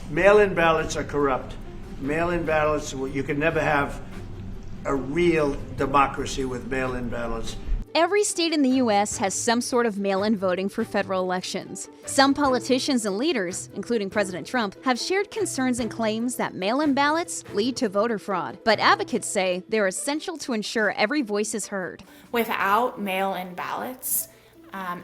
Mail-in ballots are corrupt. Mail-in ballots, you can never have a real democracy with mail-in ballots. Every state in the U.S. has some sort of mail-in voting for federal elections. Some politicians and leaders, including President Trump, have shared concerns and claims that mail-in ballots lead to voter fraud. But advocates say they're essential to ensure every voice is heard. Without mail-in ballots,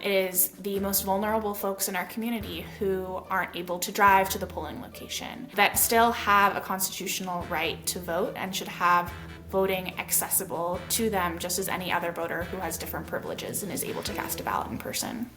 it is the most vulnerable folks in our community who aren't able to drive to the polling location that still have a constitutional right to vote and should have voting accessible to them just as any other voter who has different privileges and is able to cast a ballot in person.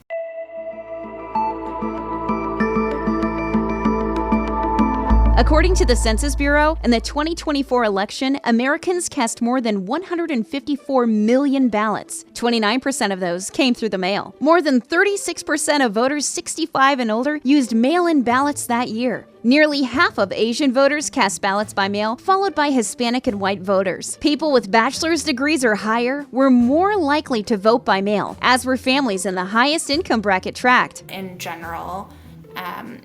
According to the Census Bureau, in the 2024 election, Americans cast more than 154 million ballots. 29% of those came through the mail. More than 36% of voters 65 and older used mail-in ballots that year. Nearly half of Asian voters cast ballots by mail, followed by Hispanic and white voters. People with bachelor's degrees or higher were more likely to vote by mail, as were families in the highest income bracket tracked. In general,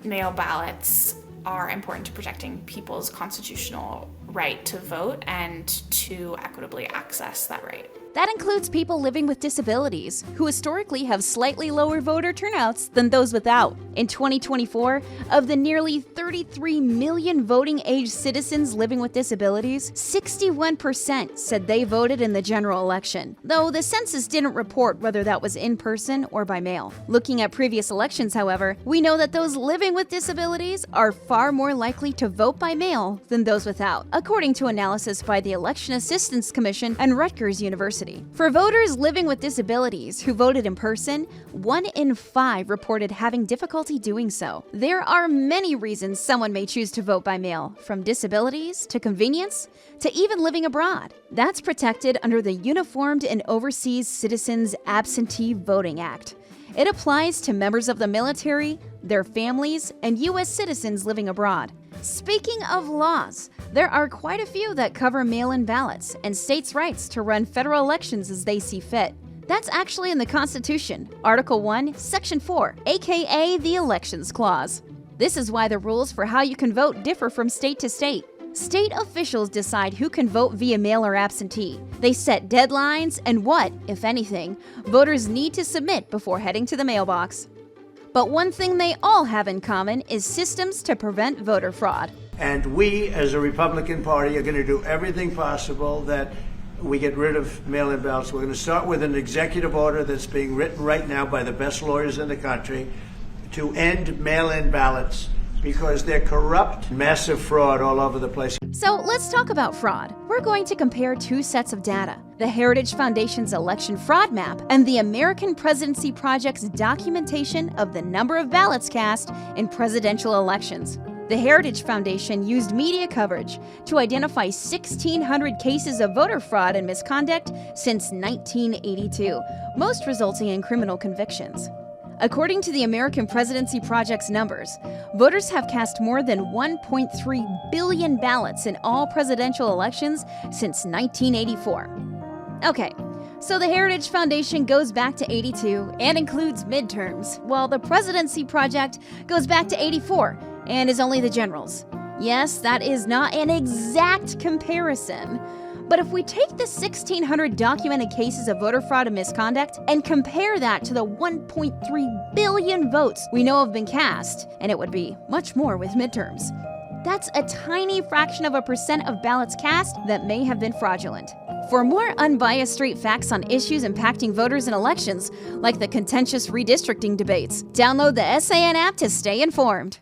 mail ballots are important to protecting people's constitutional right to vote and to equitably access that right. That includes people living with disabilities, who historically have slightly lower voter turnouts than those without. In 2024, of the nearly 33 million voting-age citizens living with disabilities, 61% said they voted in the general election, though the census didn't report whether that was in person or by mail. Looking at previous elections, however, we know that those living with disabilities are far more likely to vote by mail than those without, according to analysis by the Election Assistance Commission and Rutgers University. For voters living with disabilities who voted in person, 1 in 5 reported having difficulty doing so. There are many reasons someone may choose to vote by mail, from disabilities to convenience to even living abroad. That's protected under the Uniformed and Overseas Citizens Absentee Voting Act. It applies to members of the military, their families, and U.S. citizens living abroad. Speaking of laws, there are quite a few that cover mail-in ballots and states' rights to run federal elections as they see fit. That's actually in the Constitution, Article 1, Section 4, aka the Elections Clause. This is why the rules for how you can vote differ from state to state. State officials decide who can vote via mail or absentee. They set deadlines and what, if anything, voters need to submit before heading to the mailbox. But one thing they all have in common is systems to prevent voter fraud. And we, as a Republican Party, are going to do everything possible that we get rid of mail-in ballots. We're going to start with an executive order that's being written right now by the best lawyers in the country to end mail-in ballots because they're corrupt, massive fraud all over the place. So let's talk about fraud. We're going to compare two sets of data: the Heritage Foundation's election fraud map and the American Presidency Project's documentation of the number of ballots cast in presidential elections. The Heritage Foundation used media coverage to identify 1,600 cases of voter fraud and misconduct since 1982, most resulting in criminal convictions. According to the American Presidency Project's numbers, voters have cast more than 1.3 billion ballots in all presidential elections since 1984. Okay, so the Heritage Foundation goes back to 82 and includes midterms, while the Presidency Project goes back to 84 and is only the generals. Yes, that is not an exact comparison. But if we take the 1,600 documented cases of voter fraud and misconduct and compare that to the 1.3 billion votes we know have been cast, and it would be much more with midterms, that's a tiny fraction of a percent of ballots cast that may have been fraudulent. For more unbiased straight facts on issues impacting voters in elections, like the contentious redistricting debates, download the SAN app to stay informed.